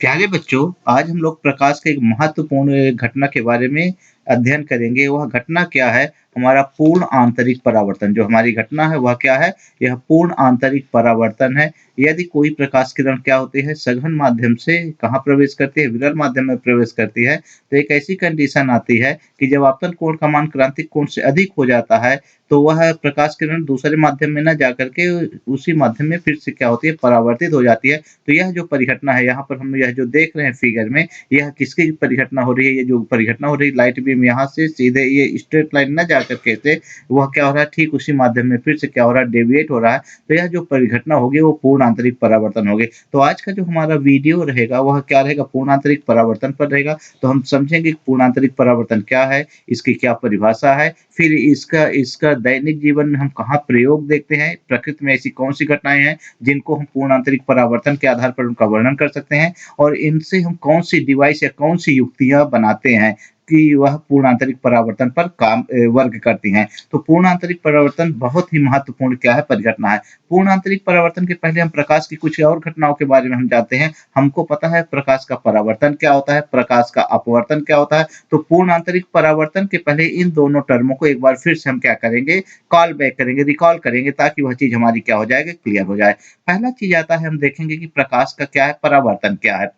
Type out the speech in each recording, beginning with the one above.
प्यारे बच्चों, आज हम लोग प्रकाश के एक महत्वपूर्ण घटना के बारे में अध्ययन करेंगे। वह घटना क्या है? हमारा पूर्ण आंतरिक परावर्तन। जो हमारी घटना है वह क्या है? यह पूर्ण आंतरिक परावर्तन है। यदि कोई प्रकाश किरण क्या होती है? सघन माध्यम से कहाँ प्रवेश करती है? विरल माध्यम में प्रवेश करती है। तो एक ऐसी कंडीशन आती है कि जब आपतन कोण का मान क्रांतिक कोण से अधिक हो जाता है, तो वह प्रकाश किरण दूसरे माध्यम में ना जाकर के उसी माध्यम में फिर से क्या होती है? परावर्तित हो जाती है। तो यह जो परिघटना है, यहाँ पर हम यह जो देख रहे हैं फिगर में, यह किसकी परिघटना हो रही है? ये जो परिघटना हो रही है लाइट बीम यहाँ से सीधे ये स्ट्रेट लाइन ना जा करके से वह क्या हो रहा है? ठीक उसी माध्यम में फिर से क्या हो रहा है? डेविएट हो रहा है। तो यह जो परिघटना होगी वो पूर्ण आंतरिक परावर्तन होगी। तो आज का जो हमारा वीडियो रहेगा वह क्या रहेगा? पूर्ण आंतरिक परावर्तन पर रहेगा। तो हम समझेंगे कि पूर्ण आंतरिक परावर्तन क्या है, इसकी क्या परिभाषा है, फिर इसका इसका दैनिक जीवन में हम कहाँ प्रयोग देखते हैं, प्रकृति में ऐसी कौन सी घटनाएं हैं जिनको हम पूर्ण आंतरिक परावर्तन के आधार पर उनका वर्णन कर सकते हैं, और इनसे हम कौन सी डिवाइस या कौन सी युक्तियां बनाते हैं कि वह पूर्ण आंतरिक परावर्तन पर काम वर्क करती हैं। तो पूर्ण आंतरिक परावर्तन बहुत ही महत्वपूर्ण क्या है? परिघटना है। पूर्ण आंतरिक परावर्तन के पहले हम प्रकाश की कुछ और घटनाओं के बारे में हम जानते हैं। हमको पता है प्रकाश का परावर्तन क्या होता है, प्रकाश का अपवर्तन क्या होता है। तो पूर्ण आंतरिक परावर्तन के पहले इन दोनों टर्मों को एक बार फिर से हम क्या करेंगे? कॉल बैक करेंगे, रिकॉल करेंगे, ताकि वह चीज हमारी क्या हो जाएगी? क्लियर हो जाए। पहला चीज आता है, हम देखेंगे कि प्रकाश का क्या है, परावर्तन क्या है।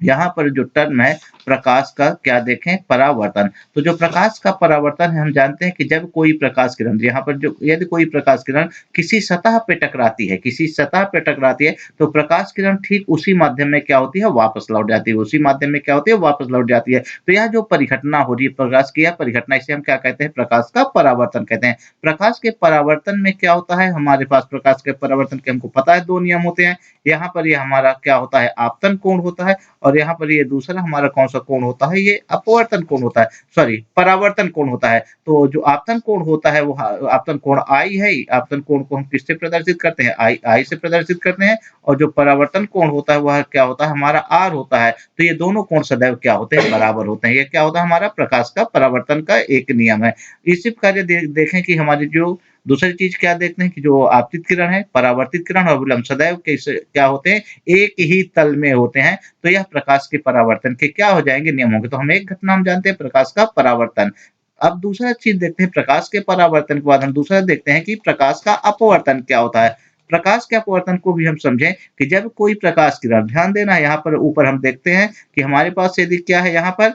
यहाँ पर जो टर्म है प्रकाश का क्या देखें? परावर्तन। तो जो प्रकाश का परावर्तन है, हम जानते हैं कि जब कोई प्रकाश किरण, यहाँ पर जो यदि कोई प्रकाश किरण किसी सतह पे टकराती है, किसी सतह पे टकराती है, तो प्रकाश किरण ठीक उसी माध्यम में क्या होती है? वापस लौट जाती है। उसी माध्यम में क्या होती है? वापस लौट जाती है। तो यह जो परिघटना हो रही है प्रकाश की, यह परिघटना, इसे हम क्या कहते हैं? प्रकाश का परावर्तन कहते हैं। प्रकाश के परावर्तन में क्या होता है? हमारे पास प्रकाश के परावर्तन के हमको पता है 2 नियम होते हैं। यहाँ पर ये हमारा क्या होता है? आपतन कोण होता है, और यहाँ पर ये दूसरा हमारा कौन-सा कोण होता है? ये अपवर्तन कोण होता है, सॉरी परावर्तन कोण होता है। तो जो आपतन कोण होता है वो आपतन कोण I है। आपतन कोण को हम किससे प्रदर्शित करते हैं? I से प्रदर्शित करते हैं। और जो परावर्तन कोण होता है वह क्या होता है? हमारा R होता है। तो ये दोनों कोण सदैव क्या होते हैं? बराबर होते हैं। ये क्या होता है? हमारा प्रकाश का परावर्तन का एक नियम है। इसी प्रकार ये देखें कि हमारी जो दूसरी चीज़ क्या देखते हैं कि जो आपतित किरण है, परावर्तित किरण और विलंब सदैव कैसे क्या होते हैं? एक ही तल में होते हैं। तो यह प्रकाश के परावर्तन के क्या हो जाएँगे? नियम होंगे। तो हम एक घटना हम जानते हैं प्रकाश का परावर्तन। अब दूसरा चीज़ देखते हैं, प्रकाश के परावर्तन के बाद हम दूसरा देखते हैं कि प्रकाश का अपवर्तन क्या होता है। प्रकाश के अपवर्तन को भी हम समझें कि जब कोई प्रकाश किरण, ध्यान देना यहाँ पर ऊपर हम देखते हैं कि हमारे पास यदि क्या है यहाँ पर,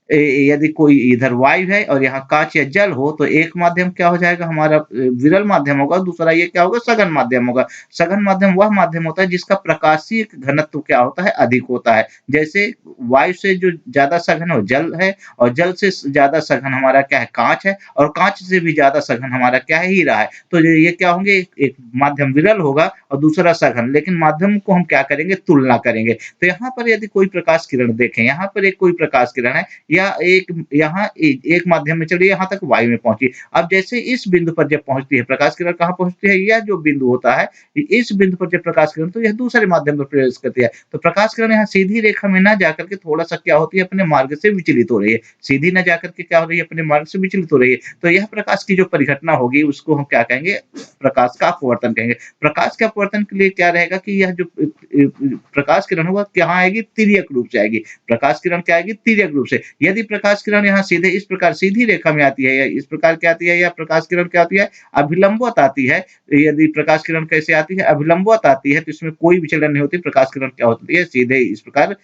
यदि कोई इधर वायु है और यहाँ कांच या जल हो, तो एक माध्यम क्या हो जाएगा? हमारा विरल माध्यम होगा, दूसरा ये क्या होगा? सघन माध्यम होगा। सघन माध्यम वह माध्यम होता है जिसका प्रकाशीय घनत्व क्या होता है? अधिक होता है। जैसे वायु से जो ज़्यादा सघन है वो जल है, और जल से ज़्यादा सघन हमारा क्या है? कांच है, और कांच से भी ज़्यादा सघन हमारा क्या है? हीरा है। तो ये क्या होंगे? एक माध्यम विरल होगा और दूसरा सघन, लेकिन माध्यम को हम क्या करेंगे? तुलना करेंगे। तो यहाँ पर यदि कोई प्रकाश किरण देखें, यहाँ पर एक कोई प्रकाश किरण है, या एक यहाँ एक माध्यम में चलिए यहाँ तक वायु में पहुंची। अब जैसे इस बिंदु पर जब पहुंचती है प्रकाश किरण, कहाँ पहुंचती है? यह जो बिंदु होता है, इस बिंदु पर जब प्रकाश किरण, तो यह दूसरे माध्यम में प्रवेश करती है। तो प्रकाश किरण यहाँ सीधी रेखा में ना जाकर के थोड़ा सा क्या होती है? अपने मार्ग से विचलित हो रही है। सीधी ना जाकर के क्या हो रही है? अपने मार्ग से विचलित हो रही है। तो यह प्रकाश की जो परिघटना होगी उसको हम क्या कहेंगे? प्रकाश का अपवर्तन कहेंगे। प्रकाश के अपवर्तन के लिए क्या रहेगा कि यह जो प्रकाश किरण होगा कहाँ आएगी? तिर्यक रूप से आएगी। प्रकाश किरण क्या आएगी? तिर्यक रूप से। यदि प्रकाश किरण यहाँ सीधे इस प्रकार सीधी रेखा में आती है, या इस प्रकार क्या आती है, या प्रकाश किरण क्या आती है? अभिलंबवत आती है। यदि प्रकाश किरण कैसे आती है? अभिलंबवत आती है, तो इसमें कोई विचलन नहीं होती। प्रकाश किरण क्या होती है? सीधे इस प्रकार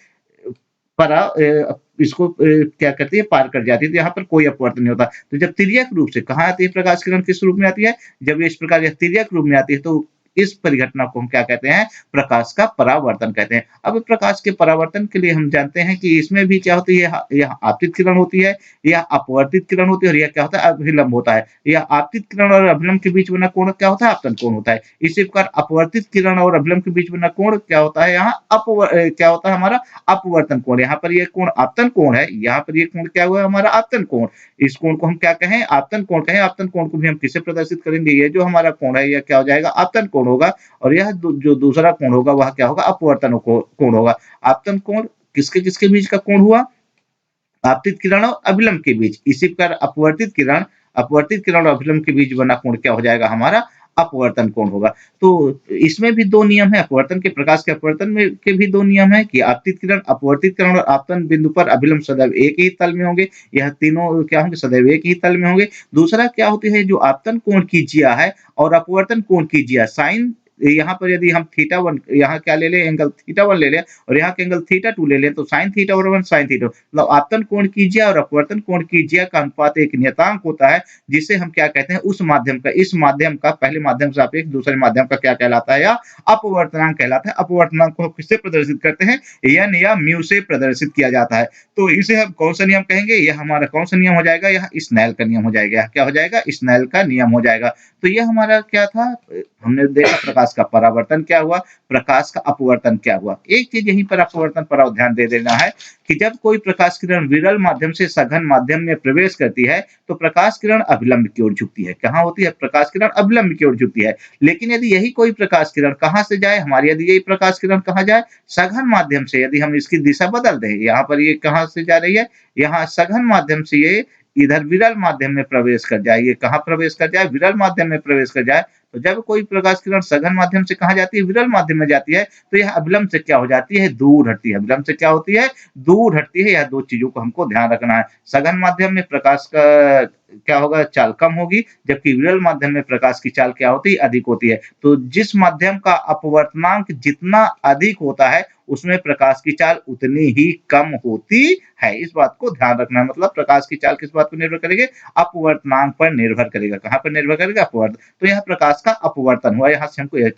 इसको क्या करती है? पार कर जाती है। तो यहाँ पर कोई अपवर्तन नहीं होता। तो जब तिर्यक रूप से कहाँ आती है प्रकाश किरण? किस रूप में आती है? जब ये इस प्रकार यह तिर्यक रूप में आती है, तो इस परिघटना को हम क्या कहते हैं? प्रकाश का परावर्तन कहते हैं। अब प्रकाश के परावर्तन के लिए हम जानते हैं कि इसमें भी क्या होती है? यह आपतित किरण होती है, या अपवर्तित किरण होती है, और यह क्या होता है? अभिलंब होता है। यह आपतित किरण और अभिलंब के बीच बना कोण क्या होता है? आपतन कोण होता है। इसी प्रकार अपवर्तित किरण और अभिलंब के बीच बना कोण क्या होता है? यहाँ क्या होता है? हमारा अपवर्तन कोण। यहाँ पर ये कोण आपतन कोण है, यहाँ पर ये कोण क्या हुआ? हमारा आपतन कोण। इस कोण को हम क्या कहें? आपतन कोण कहें। आपतन कोण को भी हम किससे प्रदर्शित करेंगे? ये जो हमारा कोण है यह क्या हो जाएगा? आपतन कोण होगा, और यह जो दूसरा कोण होगा वह क्या होगा? अपवर्तन कोण होगा। आपतन कोण किसके किसके बीच का कोण हुआ? आपतित किरण और अभिलंब के बीच। इसी प्रकार अपवर्तित किरण और अभिलंब के बीच बना कोण क्या हो जाएगा? हमारा अपवर्तन कोण होगा। तो इसमें भी 2 नियम हैं, अपवर्तन के प्रकाश के अपवर्तन में के भी 2 नियम हैं कि आपतित किरण, अपवर्तित किरण और आपतन बिंदु पर अभिलंब सदैव एक ही तल में होंगे। यह तीनों क्या होंगे? सदैव एक ही तल में होंगे। दूसरा क्या होती है, जो आपतन कोण की ज्या है और अपवर्तन कोण की ज्या, साइन यहाँ पर यदि हम थीटा 1 यहाँ क्या ले लें, एंगल थीटा 1 ले लें और यहाँ के एंगल थीटा 2 ले लें, तो साइन थीटा बराबर साइन थीटा, मतलब आपतन कोण की ज्या और अपवर्तन कोण की ज्या का अनुपात एक नियतांक होता है, जिसे हम क्या कहते हैं, उस माध्यम का, इस माध्यम का पहले माध्यम से सापेक्ष दूसरे माध्यम का क्या कहलाता है, या अपवर्तनांक कहलाता है। अपवर्तनांक को किससे प्रदर्शित करते हैं? एन या म्यू से प्रदर्शित किया जाता है। तो इसे हम कौन सा नियम कहेंगे? यह हमारा कौन सा नियम हो जाएगा? यह स्नेल का नियम हो जाएगा। क्या हो जाएगा? स्नेल का नियम हो जाएगा। तो यह हमारा क्या था, हमने देखा प्रकाश का परावर्तन क्या हुआ, प्रकाश का अपवर्तन क्या हुआ। एक चीज यहीं पर अपवर्तन पर और ध्यान दे देना है कि जब कोई प्रकाश किरण विरल माध्यम से सघन माध्यम में प्रवेश करती है, तो प्रकाश किरण अभिलंब की ओर झुकती है। कहाँ होती है? प्रकाश किरण अभिलंब की ओर झुकती है। लेकिन यदि यही कोई प्रकाश किरण कहाँ से जाए, हमारी यदि यही प्रकाश किरण कहाँ जाए, सघन माध्यम से, यदि हम इसकी दिशा बदल दें, यहाँ पर ये कहाँ से जा रही है, यहाँ सघन माध्यम से ये इधर विरल माध्यम में प्रवेश कर जाए, ये कहाँ प्रवेश कर जाए? विरल माध्यम में प्रवेश कर जाए। तो जब कोई प्रकाश किरण सघन माध्यम से कहाँ जाती है? विरल माध्यम में जाती है, तो यह अभिलंब से क्या हो जाती है? दूर हटती है। अभिलंब से क्या होती है? दूर हटती है। यह 2 चीजों को हमको ध्यान रखना है। सघन माध्यम में प्रकाश का क्या होगा? चाल कम होगी, जबकि विरल माध्यम में प्रकाश की चाल क्या होती है? अधिक होती है। तो जिस माध्यम का अपवर्तनांक जितना अधिक होता है, उसमें प्रकाश की चाल उतनी ही कम होती है। इस बात को ध्यान रखना है। मतलब प्रकाश की चाल किस बात पर निर्भर करेगी? अपवर्तनांक पर निर्भर करेगा। कहाँ पर निर्भर करेगा? अपवर्त तो यह प्रकाश का अपवर्तन हुआ। यहाँ से हमको यह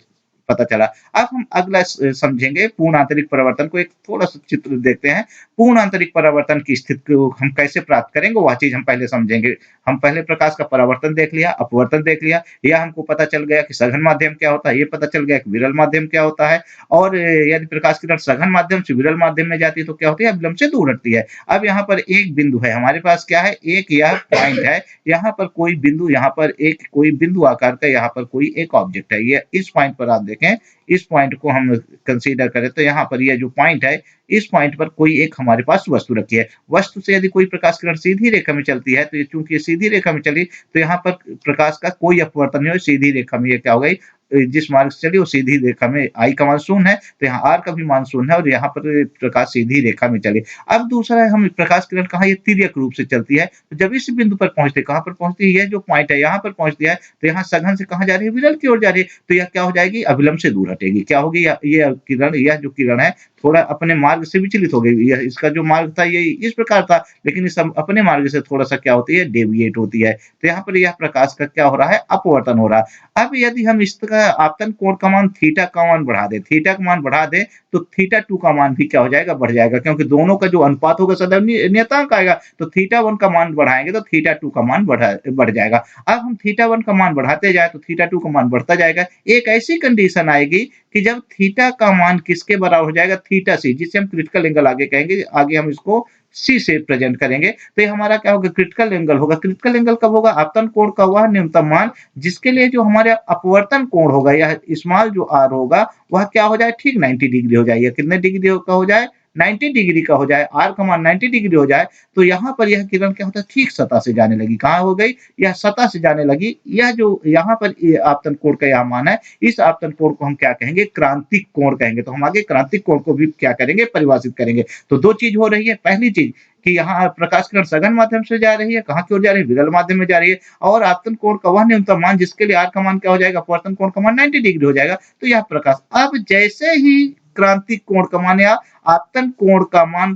पता चला। अब हम अगला समझेंगे पूर्ण आंतरिक परावर्तन को। एक थोड़ा-सा चित्र देखते हैं। पूर्ण आंतरिक परावर्तन की स्थिति को हम कैसे प्राप्त करेंगे, वह चीज़ हम पहले समझेंगे। हम पहले प्रकाश का परावर्तन देख लिया, अपवर्तन देख लिया। यह हमको पता चल गया कि सघन माध्यम क्या होता है, ये पता चल गया कि विरल माध्यम क्या होता है। और यदि प्रकाश किरण सघन माध्यम से विरल माध्यम में जाती है, तो क्या होती है? अभिलंब से दूर हटती है। अब यहाँ पर एक बिंदु है, हमारे पास क्या है? एक यह पॉइंट है। यहाँ पर कोई बिंदु, यहाँ पर एक कोई बिंदु आकार का यहाँ पर कोई एक ऑब्जेक्ट है। ये इस पॉइंट पर आप देखें, इस पॉइंट को हम कंसीडर करें, तो यहाँ पर ये जो पॉइंट है, इस पॉइंट पर कोई एक हमारे पास वस्तु रखी है। वस्तु से यदि कोई प्रकाश किरण सीधी रेखा में चलती है, तो ये चूंकि सीधी रेखा में चली, तो यहाँ पर प्रकाश का कोई अपवर्तन नहीं हो, सीधी रेखा में ये क्या हो गई, जिस मार्ग से चली वो सीधी रेखा में, आई का मान 0 है, तो यहाँ आर का भी मान 0 है और यहाँ पर प्रकाश सीधी रेखा में चले। अब दूसरा है, हम प्रकाश किरण कहाँ, ये तिर्यक रूप से चलती है, तो जब इस बिंदु पर पहुंचते, कहाँ पर पहुंचती है? ये जो पॉइंट है यहाँ पर पहुंचती है, तो यहाँ सघन से कहाँ जा रही है? विरल की ओर जा रही है। तो यह क्या हो जाएगी? अभिलंब से दूर हटेगी। क्या होगी? ये किरण, यह जो किरण है, थोड़ा अपने मार्ग से विचलित हो गई। यह इसका जो मार्ग था ये इस प्रकार था, लेकिन इस अपने मार्ग से थोड़ा-सा क्या होती है? डेविएट होती है। तो यहाँ पर यह प्रकाश का क्या हो रहा है? अपवर्तन हो रहा है। अब यदि हम इसका आपतन कोण का मान, थीटा का मान बढ़ा दें, थीटा का मान बढ़ा दें, तो थीटा 2 का मान भी क्या हो जाएगा? बढ़ जाएगा, क्योंकि दोनों का जो अनुपात होगा सदैव नियतांक आएगा। तो थीटा 1 का मान बढ़ाएंगे तो थीटा 2 का मान बढ़ जाएगा। अब हम थीटा 1 का मान बढ़ाते जाए तो थीटा 2 का मान बढ़ता जाएगा। एक ऐसी कंडीशन आएगी कि जब थीटा का मान किसके बराबर हो जाएगा? थीटा सी, जिसे हम क्रिटिकल एंगल आगे कहेंगे, आगे हम इसको सी से प्रेजेंट करेंगे। तो ये हमारा क्या होगा? क्रिटिकल एंगल होगा। क्रिटिकल एंगल कब होगा? आपतन कोण का वह न्यूनतम मान जिसके लिए जो हमारे अपवर्तन कोण होगा, या स्मॉल जो आर होगा, वह क्या हो जाए? ठीक 90 डिग्री हो जाए। कितने डिग्री का हो जाए? 90 डिग्री का हो जाए। आर का मान 90 डिग्री हो जाए, तो यहाँ पर यह किरण क्या होता है? ठीक सतह से जाने लगी। कहाँ हो गई? यह सतह से जाने लगी। यह जो यहाँ पर आपतन कोण का यह मान है, इस आपतन कोण को हम क्या कहेंगे? क्रांतिक कोण कहेंगे। तो हम आगे क्रांतिक कोण को भी क्या करेंगे? परिभाषित करेंगे। तो 2 चीज हो रही है। पहली चीज कि यहाँ प्रकाश किरण सघन माध्यम से जा रही है, कहाँ की ओर जा रही है? विरल माध्यम में जा रही है। और आपतन कोण का वह न्यूनतम मान जिसके लिए आर का मान क्या हो जाएगा? अपवर्तन कोण का मान 90 डिग्री हो जाएगा। तो यह प्रकाश, अब जैसे ही क्रांतिक कोण का मान या आपतन कोण का मान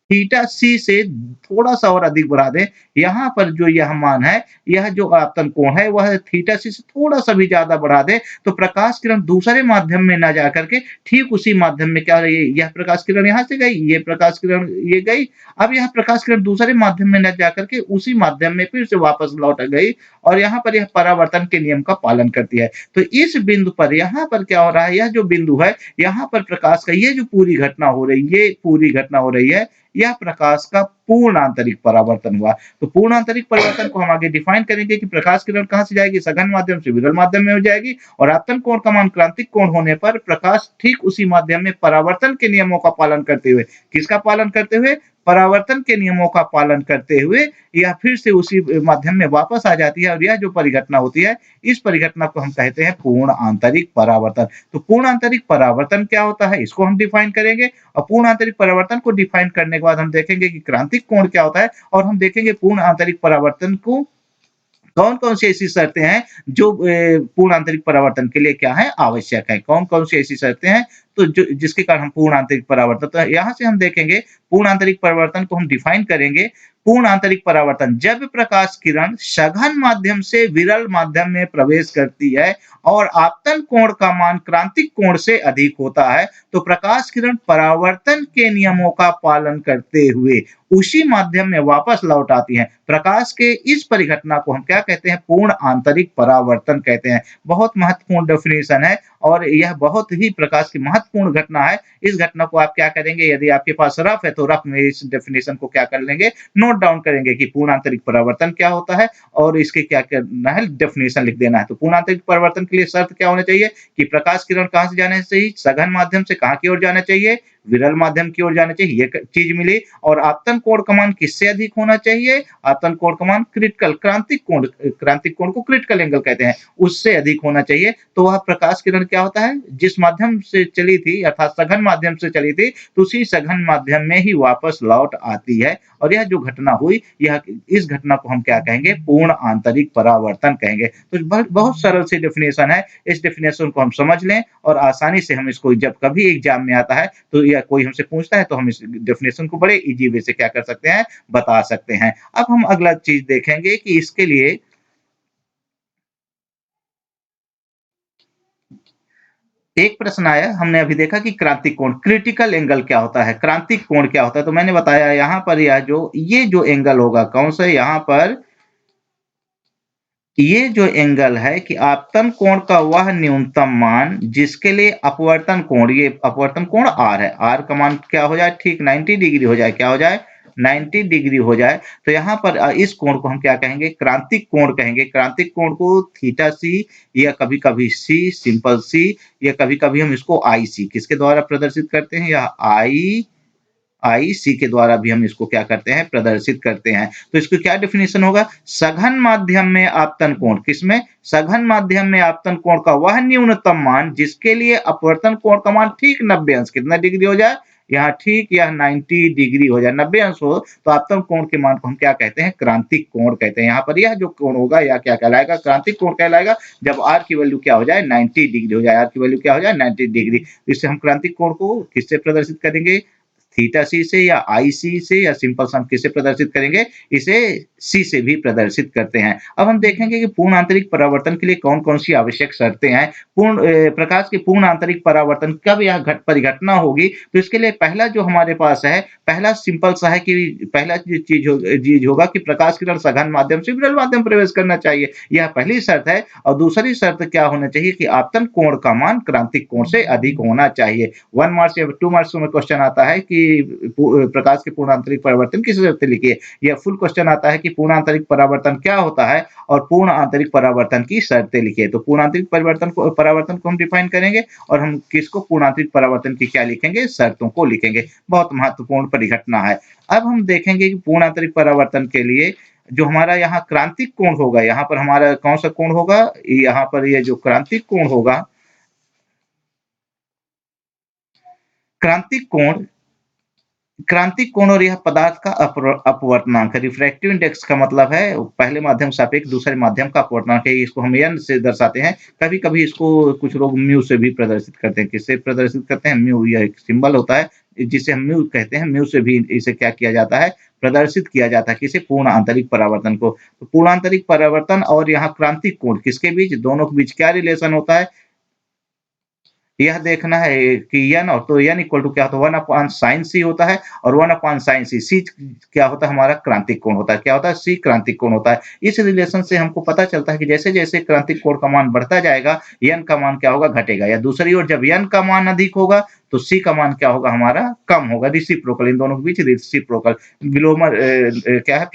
थीटा सी से थोड़ा-सा और अधिक बढ़ा दें, यहाँ पर जो यह मान है, यह जो आपतन कोण है, वह थीटा सी से थोड़ा-सा भी ज़्यादा बढ़ा दें, तो प्रकाश किरण दूसरे माध्यम में ना जा करके ठीक उसी माध्यम में क्या हो रही है? यह प्रकाश किरण यहाँ से गई, ये प्रकाश किरण ये गई। अब यह प्रकाश किरण दूसरे माध्यम में ना जा करके उसी माध्यम में फिर से वापस लौट गई और यहाँ पर यह परावर्तन के नियम का पालन करती है। तो इस बिंदु पर, यहाँ पर क्या हो रहा है? यह जो बिंदु है, यहाँ पर प्रकाश का ये जो पूरी घटना हो रही है, ये पूरी घटना हो रही है, यह प्रकाश का पूर्ण आंतरिक परावर्तन हुआ। तो पूर्ण आंतरिक परिवर्तन को हम आगे डिफाइन करेंगे कि प्रकाश किरण कहाँ से जाएगी? सघन माध्यम से विरल माध्यम में हो जाएगी और आपतन कोण का मान क्रांतिक कोण होने पर प्रकाश ठीक उसी माध्यम में परावर्तन के नियमों का पालन करते हुए, किसका पालन करते हुए? परावर्तन के नियमों का पालन करते हुए यह फिर से उसी माध्यम में वापस आ जाती है और यह जो परिघटना होती है, इस परिघटना को हम कहते हैं पूर्ण आंतरिक परावर्तन। तो पूर्ण आंतरिक परावर्तन क्या होता है, इसको हम डिफाइन करेंगे और पूर्ण आंतरिक परावर्तन को डिफाइन करने के बाद हम देखेंगे कि क्रांतिक कोण क्या होता है और हम देखेंगे पूर्ण आंतरिक परावर्तन को कौन-कौन सी ऐसी शर्तें हैं जो पूर्ण आंतरिक परावर्तन के लिए क्या है आवश्यक है? कौन-कौन सी ऐसी शर्तें हैं तो जो जिसके कारण हम पूर्ण आंतरिक परावर्तन तो यहाँ से हम देखेंगे पूर्ण आंतरिक परावर्तन को हम डिफाइन करेंगे। पूर्ण आंतरिक परावर्तन जब प्रकाश किरण सघन माध्यम से विरल माध्यम में प्रवेश करती है और आपतन कोण का मान क्रांतिक कोण से अधिक होता है तो प्रकाश किरण परावर्तन के नियमों का पालन करते हुए उसी माध्यम में वापस लौट आती हैं। प्रकाश के इस परिघटना को हम क्या कहते हैं? पूर्ण आंतरिक परावर्तन कहते हैं। बहुत महत्वपूर्ण डेफिनेशन है और यह बहुत ही प्रकाश की महत्वपूर्ण घटना है। इस घटना को आप क्या करेंगे यदि आपके पास रफ है तो रफ में इस डेफिनेशन को क्या कर लेंगे नोट डाउन करेंगे कि पूर्ण आंतरिक परावर्तन क्या होता है और इसके क्या करना है डेफिनेशन लिख देना है। तो पूर्ण आंतरिक परावर्तन के लिए शर्त क्या होना चाहिए कि प्रकाश किरण कहाँ से जाना चाहिए? सघन माध्यम से कहाँ की ओर जाना चाहिए? विरल माध्यम की ओर जाना चाहिए, ये चीज मिली। और आपतन कोण का मान किससे अधिक होना चाहिए? आपतन कोण का मान क्रिटिकल क्रांतिक कोण को क्रिटिकल एंगल कहते हैं, उससे अधिक होना चाहिए। तो वह प्रकाश किरण क्या होता है जिस माध्यम से चली थी अर्थात सघन माध्यम से चली थी तो उसी सघन माध्यम में ही वापस लौट आती है और यह जो घटना हुई यह इस घटना को हम क्या कहेंगे? पूर्ण आंतरिक परावर्तन कहेंगे। तो बहुत सरल सी डेफिनेशन है, इस डेफिनेशन को हम समझ लें और आसानी से हम इसको जब कभी एग्जाम में आता है तो या कोई हमसे पूछता है तो हम इस डेफिनेशन को बड़े इजी वे से क्या कर सकते हैं बता सकते हैं। अब हम अगला चीज देखेंगे कि इसके लिए एक प्रश्न आया, हमने अभी देखा कि क्रांतिक कोण क्रिटिकल एंगल क्या होता है, क्रांतिक कोण क्या होता है? तो मैंने बताया यहाँ पर यह ये जो एंगल होगा कौन सा यहाँ पर ये जो एंगल है कि आपतन कोण का वह न्यूनतम मान जिसके लिए अपवर्तन कोण ये अपवर्तन कोण r है, r का मान क्या हो जाए ठीक 90 डिग्री हो जाए, क्या हो जाए 90 डिग्री हो जाए। तो यहाँ पर इस कोण को हम क्या कहेंगे? क्रांतिक कोण कहेंगे। क्रांतिक कोण को थीटा सी या कभी-कभी सी सिंपल सी या कभी-कभी हम इसको आई सी किसके द्वारा प्रदर्शित करते हैं? या आई सी के द्वारा भी हम इसको क्या करते हैं प्रदर्शित करते हैं। तो इसको क्या डेफिनेशन होगा? सघन माध्यम में आपतन कोण किसमें? सघन माध्यम में आपतन कोण का वह न्यूनतम मान जिसके लिए अपवर्तन कोण का मान ठीक 90 अंश कितना डिग्री हो जाए? यहाँ ठीक यह 90 डिग्री हो जाए, 90 अंश हो तो आपतन कोण के मान को हम क्या कहते हैं? क्रांतिक कोण कहते हैं। यहाँ पर यह जो कोण होगा यह क्या कहलाएगा? क्रांतिक कोण कहलाएगा जब r की वैल्यू क्या हो जाए 90 डिग्री हो जाए, r की वैल्यू क्या हो जाए 90 डिग्री। इससे हम क्रांतिक कोण को किससे प्रदर्शित करेंगे? थीटा सी से या आई सी से या सिंपल सम किसे प्रदर्शित करेंगे? इसे सी से भी प्रदर्शित करते हैं। अब हम देखेंगे कि पूर्ण आंतरिक परावर्तन के लिए कौन-कौन सी आवश्यक शर्तें हैं। प्रकाश के पूर्ण आंतरिक परावर्तन कब यह परिघटना होगी? तो इसके लिए पहला जो हमारे पास है, पहला सिंपल सा है कि पहला चीज होगा कि प्रकाश किरण सघन माध्यम से विरल माध्यम प्रवेश करना चाहिए। यह पहली शर्त है और दूसरी शर्त क्या होना चाहिए कि आपतन कोण का मान क्रांतिक कोण से अधिक होना चाहिए। 1 मार्क्स या 2 मार्क्स में क्वेश्चन आता है कि प्रकाश के पूर्ण आंतरिक परावर्तन किस शर्त लिखिए। यह फुल क्वेश्चन आता है कि पूर्ण आंतरिक परावर्तन क्या होता है और पूर्ण आंतरिक परावर्तन की शर्तें लिखिए। तो पूर्ण आंतरिक परावर्तन को हम डिफाइन करेंगे और हम किसको पूर्ण आंतरिक परावर्तन की क्या लिखेंगे? शर्तों को लिखेंगे। बहुत महत्वपूर्ण परिघटना है। अब हम देखेंगे कि पूर्ण आंतरिक परावर्तन के लिए जो हमारा यहाँ क्रांतिक कोण होगा, यहाँ पर हमारा कौन सा कोण होगा? यहाँ पर ये जो क्रांतिक कोण होगा, क्रांतिक कोण और यह पदार्थ का अपवर्तनांक है। रिफ्रैक्टिव इंडेक्स का मतलब है पहले माध्यम सापेक्ष दूसरे माध्यम का अपवर्तनांक है। इसको हम n से दर्शाते हैं। कभी-कभी इसको कुछ लोग म्यू से भी प्रदर्शित करते हैं। किससे प्रदर्शित करते हैं? म्यू, यह एक सिंबल होता है जिसे हम म्यू कहते हैं। म्यू से भी इसे क्या किया जाता है? प्रदर्शित किया जाता है। किसे? पूर्ण आंतरिक परावर्तन को। तो पूर्ण आंतरिक परावर्तन और यहाँ क्रांतिक कोण किसके बीच? दोनों के बीच क्या रिलेशन होता है? यह देखना है कि n और तो n इक्वल टू क्या होता है 1/sin c होता है और 1/sin c क्या होता है? हमारा क्रांतिक कोण होता है। क्या होता है? c क्रांतिक कोण होता है। इस रिलेशन से हमको पता चलता है कि जैसे-जैसे क्रांतिक कोण का मान बढ़ता जाएगा n का मान क्या होगा? घटेगा। या दूसरी ओर जब n का मान अधिक होगा तो सी का मान क्या होगा हमारा कम होगा, रेसिप्रोकल, इन दोनों के बीच रेसिप्रोकल विलोमर क्या है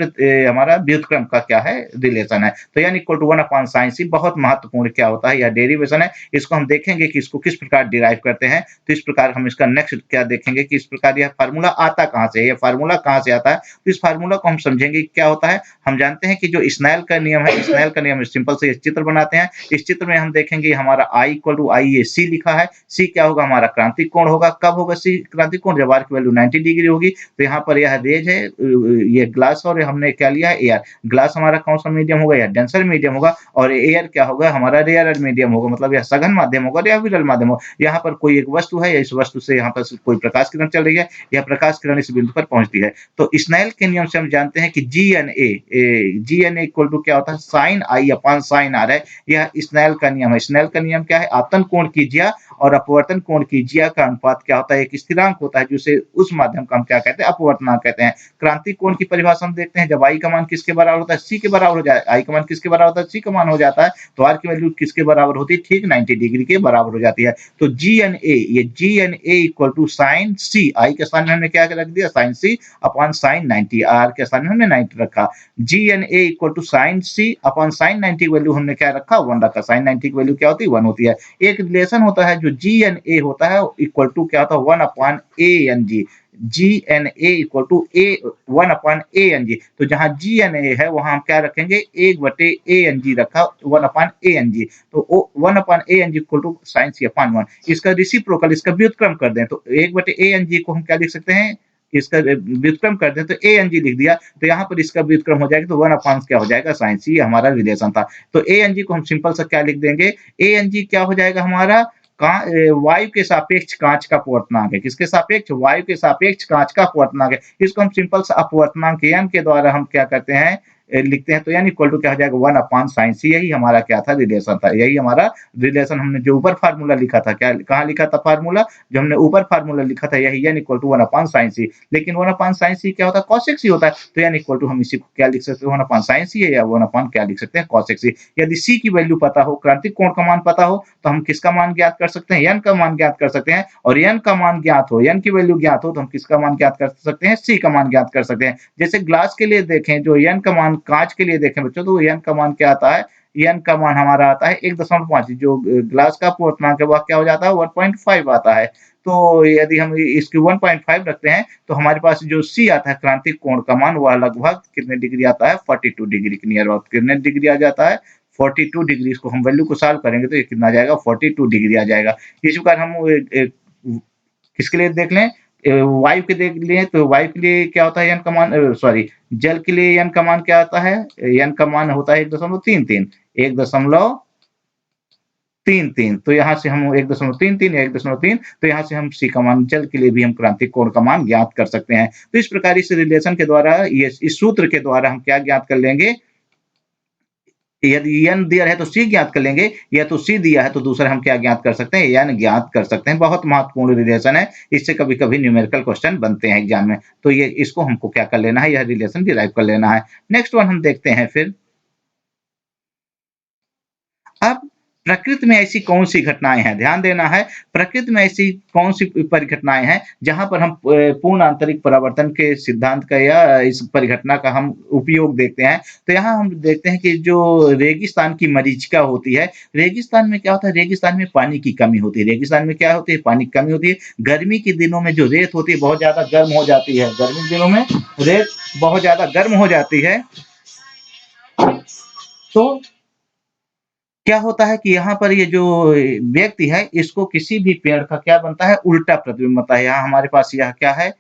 हमारा व्युत्क्रम का क्या है रिलेशन है। तो यानी इक्वल टू 1 अपॉन साइन सी बहुत महत्वपूर्ण क्या होता है, यह डेरिवेशन है। इसको हम देखेंगे कि इसको किस प्रकार डिराइव करते हैं। तो इस प्रकार हम इसका नेक्स्ट क्या देखेंगे कि इस प्रकार यह फार्मूला आता कहाँ से है, यह फार्मूला कहाँ से आता है। तो इस फार्मूला को हम समझेंगे क्या होता है। हम जानते हैं कि जो स्नेल का नियम है, स्नेल का नियम सिंपल से चित्र बनाते हैं। इस चित्र में हम देखेंगे हमारा I इक्वल टू आई ए सी लिखा है। सी क्या होगा हमारा क्रांतिक कोण होगा। कब होगा सी क्रांतिक कोण, जब आर की वैल्यू 90 डिग्री होगी। तो यहाँ पर यह रेज है, ये ग्लास, और हमने क्या लिया है एयर। ग्लास हमारा कौन सा मीडियम होगा, या डेंसर मीडियम होगा, और एयर क्या होगा हमारा रेयर मीडियम होगा, मतलब यह सघन माध्यम होगा या विरल माध्यम होगा। यहाँ पर कोई एक वस्तु है, या इस वस्तु से यहाँ पर कोई प्रकाश किरण चल रही है, यह प्रकाश किरण इस बिंदु पर पहुंचती है। तो स्नेल के नियम से हम जानते हैं कि G N A equal to क्या होता है sine i upon sine r है। यह स्नेल का नियम है। स्नेल का नियम क्या है, आपतन कोण की ज्या और अपवर्तन कोण की ज्या का अनुपात क्या होता है, एक स्थिरांक होता है, जिसे उस माध्यम का हम क्या कहते हैं अपवर्तनांक कहते हैं। क्रांतिक कोण की परिभाषा हम देखते हैं, जब आई का मान किसके बराबर होता है, सी के बराबर हो जाए, आई का मान किसके बराबर होता है, सी का मान हो जाता है, तो आर की वैल्यू किसके बराबर होती है, ठीक 90 डिग्री के बराबर हो जाती है। तो जी एन ए, ये G N A equal to sine C, I के स्थान में हमने क्या रख दिया sine C upon sine 90, R के स्थान में हमने 90 रखा। G N A equal to sine C upon sine 90 की वैल्यू हमने क्या रखा 1 रखा। साइन 90 की वैल्यू क्या होती है 1 होती है। एक रिलेशन होता है जो जी एन ए होता है इक्वल टू क्या होता है 1 upon A N G. G N A equal to A 1 upon A N G. तो जहां जी एन ए है वहां हम क्या रखेंगे 1/a_n_g रखा 1 अपॉन ए एन जी। तो 1 upon A N G equal to sine C upon 1। इसका रेसिप्रोकल, इसका व्युत्क्रम कर दें तो 1/a_n_g को हम क्या लिख सकते हैं, इसका व्युत्क्रम कर दें तो ए एन जी लिख दिया। तो यहाँ पर इसका व्युत्क्रम हो जाएगा तो 1 अपॉन क्या हो जाएगा साइन सी, हमारा रिलेशन था। तो ए एन जी को हम सिंपल सा क्या लिख देंगे, ए एन जी क्या हो जाएगा हमारा वायु के सापेक्ष कांच का अपवर्तनांक है। किसके सापेक्ष, वायु के सापेक्ष कांच का अपवर्तनांक है। इसको हम सिंपल सा अपवर्तनांक एन के द्वारा हम क्या करते हैं लिखते हैं। तो यानी इक्वल टू क्या हो जाएगा 1 अपॉन साइन सी। यही हमारा क्या था रिलेशन था, यही हमारा रिलेशन हमने जो ऊपर फार्मूला लिखा था, क्या कहाँ लिखा था फार्मूला, जो हमने ऊपर फार्मूला लिखा था यही N equal to 1 upon sine C. लेकिन 1 अपॉन साइन सी क्या होता है कॉसेक सी होता है। तो यानी इक्वल टू हम इसी को क्या लिख सकते हैं 1 अपॉन साइन सी है, या 1 अपॉन क्या लिख सकते हैं कॉसेक सी। यदि सी की वैल्यू पता हो, क्रांतिक कोण का मान पता हो, तो हम किसका मान ज्ञात कर सकते हैं, एन का मान ज्ञात कर सकते हैं। और एन का मान ज्ञात हो, एन की वैल्यू ज्ञात हो, तो हम किसका मान ज्ञात कर सकते हैं, सी का मान ज्ञात कर सकते हैं। जैसे ग्लास के लिए देखें, जो एन का मान कांच के लिए देखें बच्चों, तो एन का मान क्या आता है, एन का मान हमारा आता है 1.5। जो ग्लास का अपवर्तनांक है वह क्या हो जाता है 1.5 आता है। तो यदि हम इसकी 1.5 रखते हैं तो हमारे पास जो सी आता है क्रांतिक कोण का मान वह लगभग कितने डिग्री आता है 42 डिग्री के नियर अबाउट। कितने डिग्री आ जाता है 42 डिग्री। इसको हम वैल्यू को सॉल्व करेंगे तो ये कितना आ जाएगा 42 डिग्री आ जाएगा। इसी प्रकार हम किसके लिए देख लें, वायु के देख लिए तो वायु के लिए क्या होता है एन का मान, सॉरी जल के लिए एन का मान क्या आता है, एन का मान होता है 1.33 1.33। तो यहाँ से हम 1.33 या 1.3, तो यहाँ से हम सी का मान जल के लिए भी हम क्रांतिक कोण का मान ज्ञात कर सकते हैं। तो इस प्रकार इस रिलेशन के द्वारा, ये इस सूत्र के द्वारा हम क्या ज्ञात कर लेंगे, यदि एन दिया है तो सी ज्ञात कर लेंगे, या तो सी दिया है तो दूसरा हम क्या ज्ञात कर सकते हैं एन ज्ञात कर सकते हैं। बहुत महत्वपूर्ण रिलेशन है, इससे कभी कभी न्यूमेरिकल क्वेश्चन बनते हैं एग्जाम में। तो ये इसको हमको क्या कर लेना है, यह रिलेशन डिराइव कर लेना है। नेक्स्ट वन हम देखते हैं फिर। अब प्रकृति में ऐसी कौन सी घटनाएं हैं, ध्यान देना है, प्रकृति में ऐसी कौन सी परिघटनाएं हैं जहां पर हम पूर्ण आंतरिक परावर्तन के सिद्धांत का या इस परिघटना का हम उपयोग देखते हैं। तो यहाँ हम देखते हैं कि जो रेगिस्तान की मरीचिका होती है, रेगिस्तान में क्या होता है, रेगिस्तान में पानी की कमी होती है। रेगिस्तान में क्या होती है, पानी की कमी होती है। गर्मी के दिनों में जो रेत होती है बहुत ज्यादा गर्म हो जाती है, गर्मी के दिनों में रेत बहुत ज्यादा गर्म हो जाती है। तो क्या होता है कि यहाँ पर ये जो व्यक्ति है इसको किसी भी पेड़ का क्या बनता है उल्टा प्रतिबिंब बनता है। यहाँ हमारे पास यह क्या है,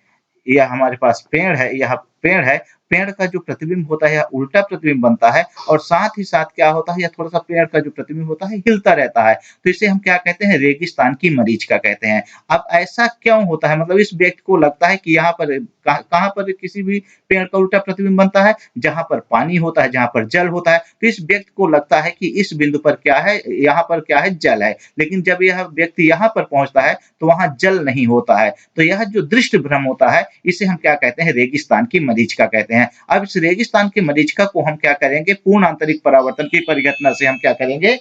यह हमारे पास पेड़ है, यह पेड़ है, पेड़ का जो प्रतिबिंब होता है यह उल्टा प्रतिबिंब बनता है। और साथ ही साथ क्या होता है, यह थोड़ा सा पेड़ का जो प्रतिबिंब होता है हिलता रहता है। तो इसे हम क्या कहते हैं रेगिस्तान की मरीचिका कहते हैं। अब ऐसा क्यों होता है, मतलब इस व्यक्ति को लगता है कि यहाँ पर कहाँ पर किसी भी पेड़ का उल्टा प्रतिबिंब बनता है, जहां पर पानी होता है, जहां पर जल होता है। तो इस व्यक्ति को लगता है कि इस बिंदु पर क्या है, यहाँ पर क्या है जल है। लेकिन जब यह व्यक्ति यहाँ पर पहुंचता है तो वहां जल नहीं होता है। तो यह जो दृष्टि भ्रम होता है इसे हम क्या कहते हैं रेगिस्तान की मरीचिका कहते हैं। अब इस रेगिस्तान की मरीचिका को हम क्या करेंगे पूर्ण आंतरिक परावर्तन की परिघटना से हम क्या करेंगे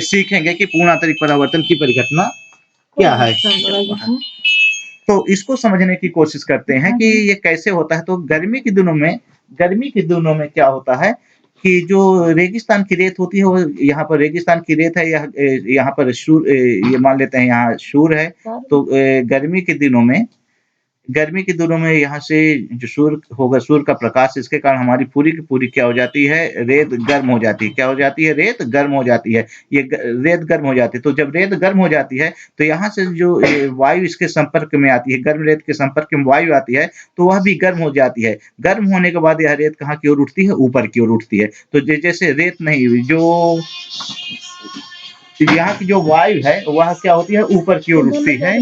सीखेंगे कि पूर्ण आंतरिक परावर्तन की परिघटना क्या है? तो इसको समझने की कोशिश करते हैं कि ये कैसे होता है। तो गर्मी के दिनों में क्या होता है कि जो रेगिस्तान की रेत होती है, वो यहाँ पर रेगिस्तान की रेत है, यहाँ पर ये मान लेते हैं यहाँ सूर है। तो गर्मी के दिनों में यहाँ से जो सूर्य होगा, सूर्य का प्रकाश, इसके कारण हमारी पूरी की पूरी क्या हो जाती है, रेत गर्म हो जाती है। क्या हो जाती है? रेत गर्म हो जाती है। रेत गर्म हो जाती है। तो जब रेत गर्म हो जाती है, तो यहाँ से जो वायु इसके संपर्क में आती है, गर्म रेत के संपर्क में वायु आती है, तो वह भी गर्म हो जाती है। गर्म होने के बाद यह रेत कहाँ की ओर उठती है? ऊपर की ओर उठती है। तो जैसे रेत नहीं हुई, जो यहाँ की जो वायु है, वह क्या होती है? ऊपर की ओर उठती है।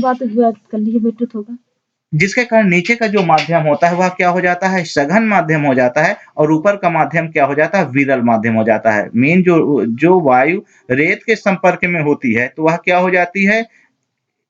जिसके कारण नीचे का जो माध्यम होता है, वह क्या हो जाता है? सघन माध्यम हो जाता है, और ऊपर का माध्यम क्या हो जाता है? विरल माध्यम हो जाता है। मेन जो जो वायु रेत के संपर्क में होती है, तो वह क्या हो जाती है?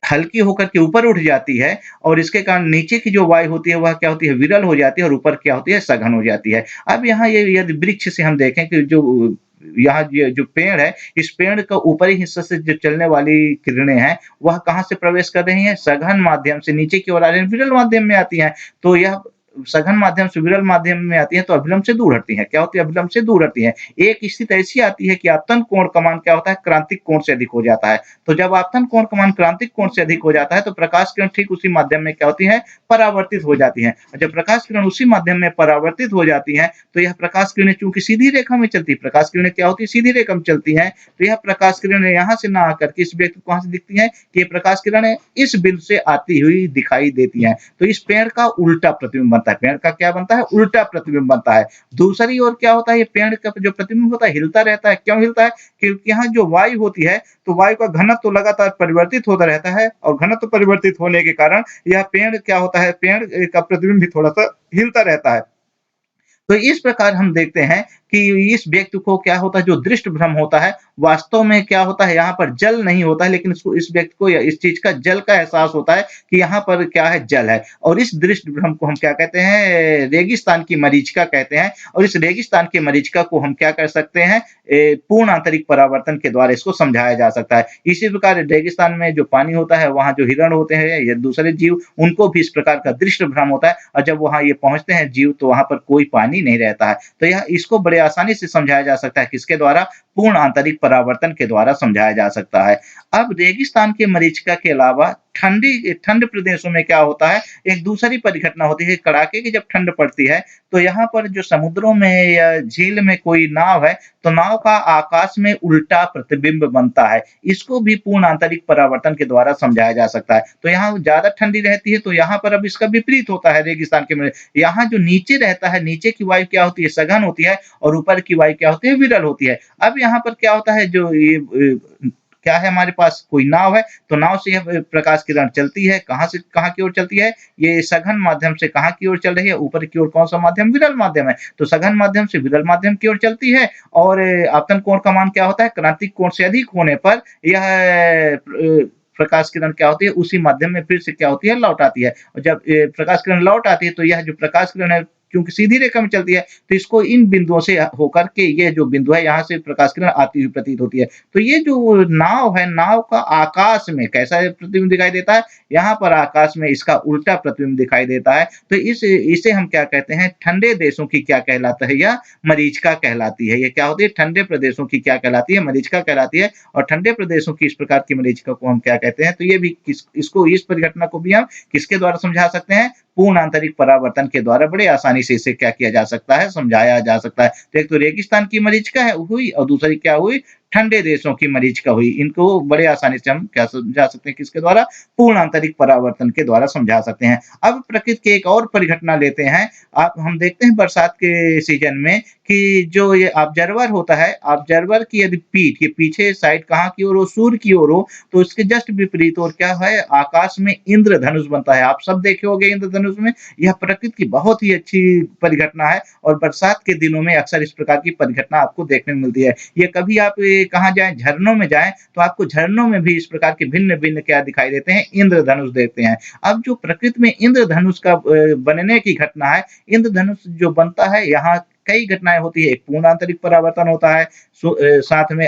हल्की होकर के ऊपर उठ जाती है, और इसके कारण नीचे की जो वायु होती है, वह क्या होती है? विरल हो जाती है, और ऊपर क्या होती है? सघन हो जाती है। अब यहाँ ये यदि वृक्ष से हम देखें कि जो यहाँ ये जो पेड़ है, इस पेड़ का ऊपरी हिस्से से जो चलने वाली किरणें हैं, वह कहाँ से प्रवेश कर रही हैं? सघन माध्यम से नीचे की ओर आ रही हैं, विरल माध्यम में आती हैं। तो यह सघन माध्यम से विरल माध्यम में आती हैं, तो अभिलंब से दूर हटती हैं। क्या होती है? अभिलंब से दूर हटती हैं। एक स्थिति ऐसी आती है कि आपतन कोण का मान क्या होता है? क्रांतिक कोण से अधिक हो जाता है। तो जब आपतन कोण का मान क्रांतिक कोण से अधिक हो जाता है, तो प्रकाश किरण ठीक उसी माध्यम में क्या होती है? परावर्तित हो जाती हैं। और जब प्रकाश किरण उसी माध्यम में परावर्तित हो जाती हैं, तो यह प्रकाश किरणें चूंकि सीधी रेखा में चलती है, प्रकाश किरणें क्या होती है? सीधी रेखा में चलती हैं। तो यह प्रकाश किरणें यहाँ से ना आकर के इस व्यक्ति को कहाँ से दिखती हैं? कि ये प्रकाश किरणें इस बिंदु से आती हुई दिखाई देती हैं। तो इस पेड़ का उल्टा प्रतिबिंब बनता है। पेड़ का क्या बनता है? उल्टा प्रतिबिंब बनता है। दूसरी ओर क्या होता है? ये पेड़ का जो प्रतिबिंब होता है, हिलता रहता है। क्यों हिलता है? क्योंकि यहाँ जो वायु होती है, तो वायु का घनत्व तो लगातार परिवर्तित होता रहता है, और घनत्व परिवर्तित होने के कारण यह पेड़ क्या होता है? पेड़ का प्रतिबिंब भी थोड़ा-सा हिलता रहता है। तो इस प्रकार हम देखते हैं कि इस व्यक्ति को क्या होता है? जो दृष्ट भ्रम होता है, वास्तव में क्या होता है? यहाँ पर जल नहीं होता है, लेकिन इस व्यक्ति को इस चीज़ का जल का एहसास होता है कि यहाँ पर क्या है? जल है। और इस दृष्ट भ्रम को हम क्या कहते हैं? रेगिस्तान की मरीचिका कहते हैं। और इस रेगिस्तान की मरीचिका को हम क्या कर सकते हैं? पूर्ण आंतरिक परावर्तन के द्वारा इसको समझाया जा सकता है। इसी प्रकार रेगिस्तान में जो पानी होता है, वहाँ जो हिरण होते हैं या दूसरे जीव, उनको भी इस प्रकार का दृष्ट भ्रम होता है, और जब वहाँ ये पहुँचते हैं जीव, तो वहाँ पर कोई पानी नहीं रहता है। तो यह इसको बड़े आसानी से समझाया जा सकता है, किसके द्वारा? पूर्ण आंतरिक परावर्तन के द्वारा समझाया जा सकता है। अब रेगिस्तान के मरीचिका के अलावा ठंड प्रदेशों में क्या होता है? एक दूसरी परिघटना होती है। कड़ाके की जब ठंड पड़ती है, तो यहाँ पर जो समुद्रों में या झील में कोई नाव है, तो नाव का आकाश में उल्टा प्रतिबिंब बनता है। इसको भी पूर्ण आंतरिक परावर्तन के द्वारा समझाया जा सकता है। तो यहाँ ज़्यादा ठंडी रहती है, तो यहाँ पर अब इसका विपरीत होता है रेगिस्तान के में। यहाँ जो नीचे रहता है, नीचे की वायु क्या होती है? सघन होती है, और ऊपर की वायु क्या होती है? विरल होती है। अब यहाँ पर क्या होता है? जो ये क्या है, हमारे पास कोई नाव है, तो नाव से यह प्रकाश किरण चलती है। कहाँ से कहाँ की ओर चलती है? ये सघन माध्यम से कहाँ की ओर चल रही है? ऊपर की ओर कौन सा माध्यम? विरल माध्यम है। तो सघन माध्यम से विरल माध्यम की ओर चलती है, और आपतन कोण का मान क्या होता है? क्रांतिक कोण से अधिक होने पर यह प्रकाश किरण क्या होती है? उसी माध्यम में फिर से क्या होती है? लौट आती है। और जब प्रकाश किरण लौट आती है, तो यह जो प्रकाश किरण है, क्योंकि सीधी रेखा में चलती है, तो इसको इन बिंदुओं से होकर के ये जो बिंदु है, यहाँ से प्रकाश किरण आती हुई प्रतीत होती है। तो ये जो नाव है, नाव का आकाश में कैसा प्रतिबिंब दिखाई देता है? यहाँ पर आकाश में इसका उल्टा प्रतिबिंब दिखाई देता है। तो इसे हम क्या कहते हैं? ठंडे देशों की क्या कहलाता है? यह मरीचिका कहलाती है। ये क्या होती है? ठंडे प्रदेशों की क्या कहलाती है? मरीचिका कहलाती है। और ठंडे प्रदेशों की इस प्रकार की मरीचिका को हम क्या कहते हैं? तो ये भी इसको इस परिघटना को भी हम किसके द्वारा समझा सकते हैं? पूर्ण आंतरिक परावर्तन के द्वारा बड़े आसानी से इसे क्या किया जा सकता है? समझाया जा सकता है। तो एक तो रेगिस्तान की मरीचिका है हुई, और दूसरी क्या हुई? ठंडे देशों की मरीचिका हुई। इनको बड़े आसानी से हम क्या समझा सकते हैं? किसके द्वारा? पूर्ण आंतरिक परावर्तन के द्वारा समझा सकते हैं। अब प्रकृति की एक और परिघटना लेते हैं। हम देखते हैं बरसात के सीजन में कि जो ये ऑब्जर्वर होता है, ऑब्जर्वर की यदि पीठ, ये पीछे साइड कहाँ की ओर हो? सूर्य की ओर हो, तो उसके जस्ट विपरीत ओर क्या है? आकाश में इंद्रधनुष बनता है। आप सब देखे होंगे इंद्रधनुष में। यह प्रकृति की बहुत ही अच्छी परिघटना है, और बरसात के दिनों में अक्सर इस प्रकार की परिघटना आपको देखने को मिलती है। ये कभी आप कहाँ जाएँ? झरनों में जाएँ, तो आपको झरनों में भी इस प्रकार के भिन्न-भिन्न क्या दिखाई देते हैं? इंद्रधनुष देखते हैं। अब जो प्रकृति में इंद्रधनुष का बनने की घटना है, इंद्रधनुष जो बनता है, यहाँ कई घटनाएँ होती है। एक पूर्ण आंतरिक परावर्तन होता है, साथ में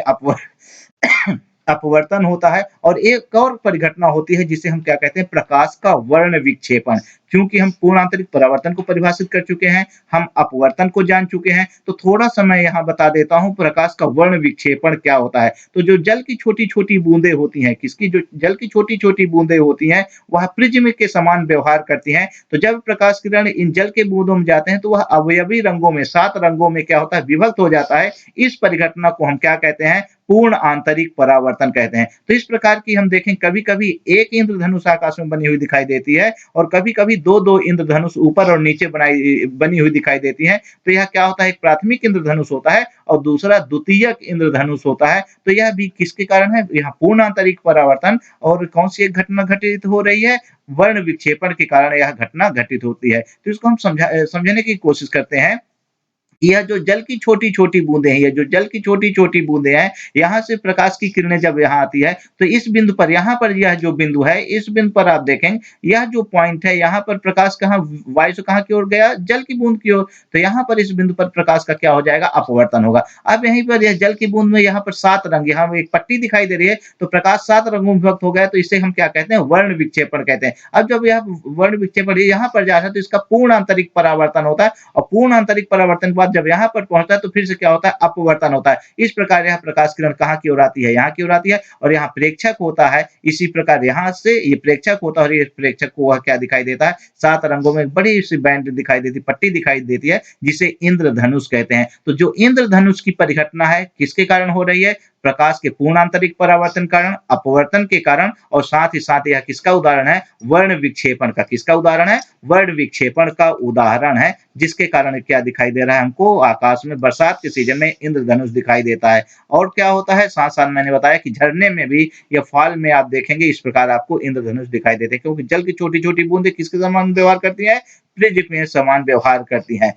अपवर्तन होता है और एक और परिघटना होती है जिसे हम क्या कहते हैं, प्रकाश का वर्ण विक्षेपण। क्योंकि हम पूर्ण आंतरिक परावर्तन को परिभाषित कर चुके हैं, हम अपवर्तन को जान चुके हैं, तो थोड़ा-सा मैं यहाँ बता देता हूँ प्रकाश का वर्ण विक्षेपण क्या होता है। तो जो जल की छोटी-छोटी बूँदें होती हैं, किसकी, जो जल की छोटी-छोटी बूँदें होती हैं, वह प्रिज़्म के समान व्यवहार करती हैं। तो जब प्रकाश किरण इन जल के बूँदों में जाते हैं, तो वह अवयवी रंगों में, 7 रंगों में क्या होता है, विभक्त हो जाता है। इस परिघटना को हम क्या कहते हैं, पूर्ण आंतरिक परावर्तन कहते हैं। तो इस प्रकार की हम देखें, कभी-कभी एक इंद्रधनुष आकाश में बनी हुई दिखाई देती है और कभी-कभी 2-2 इंद्रधनुष ऊपर और नीचे बनी हुई दिखाई देती हैं। तो यह क्या होता है, एक प्राथमिक इंद्रधनुष होता है और दूसरा द्वितीयक इंद्रधनुष होता है। तो यह भी किसके कारण है, यहाँ पूर्ण आंतरिक परावर्तन और कौन-सी एक घटना घटित हो रही है, वर्ण विक्षेपण के कारण यह घटना घटित होती है। तो इसको हम समझने की कोशिश करते हैं। यह जो जल की छोटी-छोटी बूँदें हैं, ये जो जल की छोटी-छोटी बूँदें हैं, यहाँ से प्रकाश की किरणें जब यहाँ आती है, तो इस बिंदु पर, यहाँ पर यह जो बिंदु है, इस बिंदु पर आप देखें, यह जो पॉइंट है, यहाँ पर प्रकाश कहाँ, वायु से कहाँ की ओर गया, जल की बूँद की ओर। तो यहाँ पर इस बिंदु पर प्रकाश का क्या हो जाएगा, अपवर्तन होगा। अब यहीं पर यह जल की बूँद में यहाँ पर 7 रंग, यहाँ एक पट्टी दिखाई दे रही है, तो प्रकाश 7 रंगों में विभक्त हो गया, तो इसे हम क्या कहते हैं, वर्ण विक्षेपण कहते हैं। अब जब यह वर्ण विक्षेपण यहाँ पर जा रहा है, तो इसका पूर्ण आंतरिक परावर्तन होता है और पूर्ण आंतरिक परावर्तन के बाद जब यहाँ पर पहुँचता है, तो फिर से क्या होता है, अपवर्तन होता है। इस प्रकार यह प्रकाश किरण कहाँ की ओर आती है, यहाँ की ओर आती है और यहाँ प्रेक्षक होता है। इसी प्रकार यहाँ से ये प्रेक्षक होता है और ये प्रेक्षक को वह क्या दिखाई देता है, 7 रंगों में बड़ी सी बैंड दिखाई देती, पट्टी दिखाई देती है, जिसे इंद्रधनुष कहते हैं। तो जो इंद्रधनुष की परिघटना है, किसके कारण हो रही है, प्रकाश के पूर्ण आंतरिक परावर्तन कारण, अपवर्तन के कारण और साथ ही साथ यह किसका उदाहरण है, वर्ण विक्षेपण का। किसका उदाहरण है, वर्ण विक्षेपण का उदाहरण है, जिसके कारण क्या दिखाई दे रहा है हमको, आकाश में बरसात के सीजन में इंद्रधनुष दिखाई देता है। और क्या होता है, साथ साथ मैंने बताया कि झरने में भी या फॉल में आप देखेंगे इस प्रकार आपको इंद्रधनुष दिखाई देते हैं, क्योंकि जल की छोटी छोटी बूंदें किसके समान व्यवहार करती हैं, प्रिज्म में समान व्यवहार करती हैं।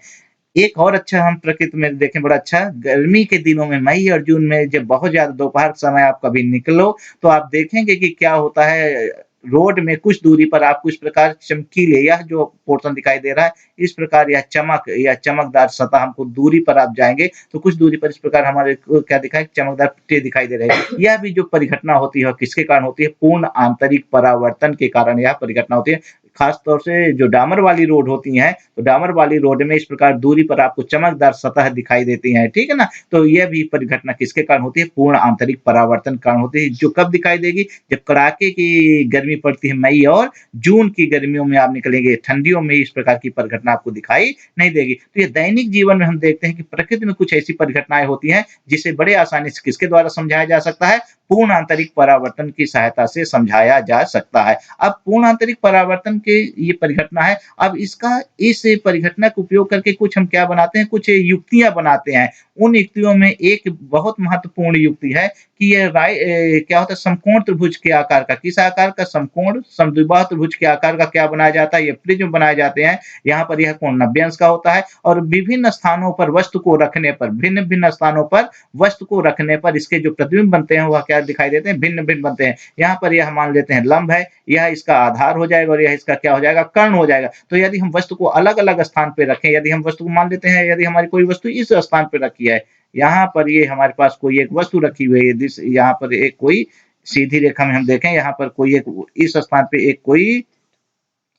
एक और अच्छा हम प्रकृति में देखें, बड़ा अच्छा, गर्मी के दिनों में, मई और जून में जब बहुत ज़्यादा दोपहर समय आप कभी निकलो, तो आप देखेंगे कि क्या होता है, रोड में कुछ दूरी पर आपको इस प्रकार चमकीले, यह जो पोर्शन दिखाई दे रहा है, इस प्रकार यह चमक या चमकदार सतह हमको दूरी पर आप जाएँगे, तो कुछ दूरी पर इस प्रकार हमारे को क्या दिखाई, चमकदार पट्टी दिखाई दे रही है। यह भी जो परिघटना होती है, किसके कारण होती है, पूर्ण आंतरिक परावर्तन के कारण यह परिघटना होती है। खास तौर से जो डामर वाली रोड होती हैं, तो डामर वाली रोड में इस प्रकार दूरी पर आपको चमकदार सतह दिखाई देती हैं, ठीक है ना? तो यह भी परिघटना किसके कारण होती है, पूर्ण आंतरिक परावर्तन कारण होती है, जो कब दिखाई देगी, जब कड़ाके की गर्मी पड़ती है, मई और जून की गर्मियों में आप निकलेंगे, ठंडियों में इस प्रकार की परिघटना आपको दिखाई नहीं देगी। तो ये दैनिक जीवन में हम देखते हैं कि प्रकृति में कुछ ऐसी परिघटनाएँ होती हैं, जिसे बड़े आसानी से किसके द्वारा समझाया जा सकता है, पूर्ण आंतरिक परावर्तन की सहायता से समझाया जा सकता है। अब पूर्ण आंतरिक परावर्तन के ये परिघटना है, अब इस परिघटना का उपयोग करके कुछ हम क्या बनाते हैं, कुछ युक्तियाँ बनाते हैं। उन युक्तियों में एक बहुत महत्वपूर्ण युक्ति है कि ये क्या होता है, समकोण त्रिभुज के आकार का, किस आकार का, समकोण समद्विबाहु त्रिभुज के आकार का क्या बनाया जाता है, ये प्रिज्म बनाए जाते हैं। यहाँ पर यह कोण 90 अंश का होता है और विभिन्न स्थानों पर वस्तु को रखने पर, भिन्न-भिन्न स्थानों पर वस्तु को रखने पर इसके जो प्रतिबिंब बनते हैं, वह क्या दिखाई देते हैं, भिन्न-भिन्न बनते हैं। यहाँ पर यह मान लेते हैं लंब है, यह इसका आधार हो जाएगा और यह इसका क्या हो जाएगा, कर्ण हो जाएगा। तो यदि हम वस्तु को अलग-अलग स्थान पे रखें, यदि हम वस्तु को मान लेते हैं, यदि हमारी कोई वस्तु इस स्थान पे रखी है, यहाँ पर ये हमारे पास कोई एक वस्तु रखी हुई है, यहाँ पर एक कोई सीधी रेखा में हम देखें, यहाँ पर कोई एक, इस स्थान पे एक कोई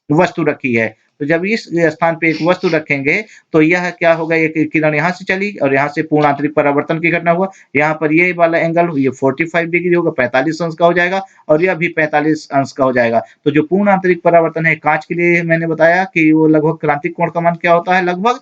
वस्तु रखी है। तो जब इस स्थान पे एक वस्तु रखेंगे, तो यह क्या होगा, एक किरण यहाँ से चली और यहाँ से पूर्ण आंतरिक परावर्तन की घटना हुआ। यहाँ पर ये वाला एंगल ये 45 डिग्री होगा, 45 अंश का हो जाएगा और यह भी 45 अंश का हो जाएगा। तो जो पूर्ण आंतरिक परावर्तन है काँच के लिए, मैंने बताया कि वो लगभग क्रांतिक कोण का मान क्या होता है, लगभग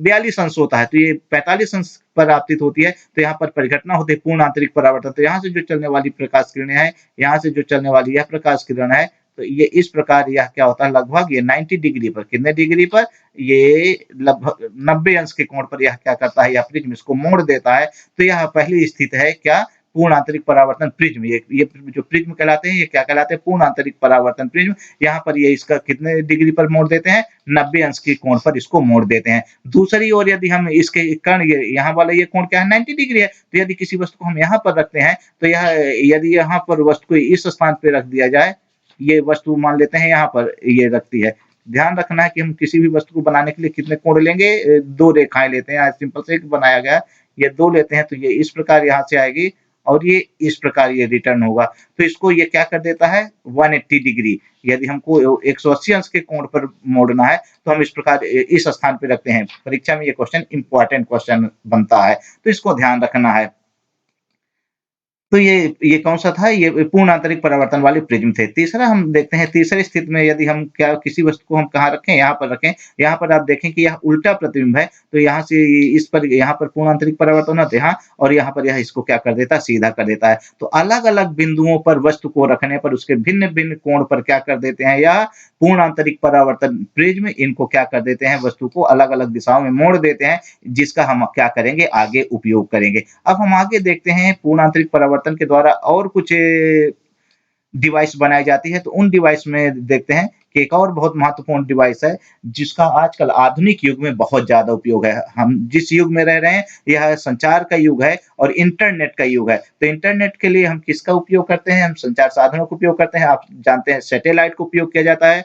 42 अंश होता है। तो ये 45 अंश पर आपतित होती है, तो यहाँ पर परिघटना होती है पूर्ण आंतरिक परावर्तन। तो यहाँ से जो चलने वाली प्रकाश किरणें हैं, यहाँ से जो चलने वाली यह प्रकाश किरण है, तो ये इस प्रकार यह क्या होता है, लगभग ये 90 डिग्री पर, कितने डिग्री पर, ये लगभग 90 अंश के कोण पर यह क्या करता है, यह प्रिज्म इसको मोड़ देता है। तो यह पहली स्थिति है क्या, पूर्ण आंतरिक परावर्तन प्रिज्म। ये जो प्रिज्म कहलाते हैं, ये क्या कहलाते हैं, पूर्ण आंतरिक परावर्तन प्रिज्म। यहाँ पर ये इसका कितने डिग्री पर मोड़ देते हैं, 90 अंश के कोण पर इसको मोड़ देते हैं। दूसरी ओर यदि हम इसके कर्ण, ये यहाँ वाला ये कोण क्या है, 90 डिग्री है। तो यदि किसी वस्तु को हम यहाँ पर रखते हैं, तो यह, यदि यहाँ पर वस्तु को इस स्थान पे रख दिया जाए, ये वस्तु मान लेते हैं यहाँ पर ये रखती है। ध्यान रखना है कि हम किसी भी वस्तु को बनाने के लिए कितने कोण लेंगे, 2 रेखाएं लेते हैं। आज सिंपल से एक बनाया गया, ये 2 लेते हैं, तो ये इस प्रकार यहाँ से आएगी और ये इस प्रकार ये रिटर्न होगा। तो इसको ये क्या कर देता है 180 डिग्री। यदि हमको 180 अंश के कोण पर मोड़ना है तो हम इस प्रकार इस स्थान पे रखते हैं। परीक्षा में ये क्वेश्चन इंपॉर्टेंट क्वेश्चन बनता है, तो इसको ध्यान रखना है। तो ये कौन-सा था? ये पूर्ण आंतरिक परावर्तन वाले प्रिज़्म थे। तीसरा हम देखते हैं, तीसरी स्थिति में यदि हम क्या किसी वस्तु को हम कहाँ रखें? यहाँ पर रखें। यहाँ पर आप देखें कि यह उल्टा प्रतिबिंब है, तो यहाँ से इस पर यहाँ पर पूर्ण आंतरिक परावर्तन होता है यहाँ, और यहाँ पर यह इसको क्या कर देता है? सीधा कर देता है। तो अलग-अलग बिंदुओं पर वस्तु को रखने पर उसके भिन्न-भिन्न कोण पर क्या कर देते हैं? या पूर्ण आंतरिक परावर्तन प्रिज़्म इनको क्या कर देते हैं? वस्तु को अलग-अलग दिशाओं में मोड़ देते हैं, जिसका हम क्या करेंगे? आगे उपयोग करेंगे। अब हम आगे देखते हैं पूर्ण आंतरिक परावर्तन के द्वारा और कुछ डिवाइस बनाई जाती है, तो उन डिवाइस में देखते हैं कि एक और बहुत महत्वपूर्ण डिवाइस है, जिसका आजकल आधुनिक युग में बहुत ज़्यादा उपयोग है। हम जिस युग में रह रहे हैं, यह संचार का युग है और इंटरनेट का युग है। तो इंटरनेट के लिए हम किसका उपयोग करते हैं? हम संचार साधनों का उपयोग करते हैं। आप जानते हैं सैटेलाइट का उपयोग किया जाता है।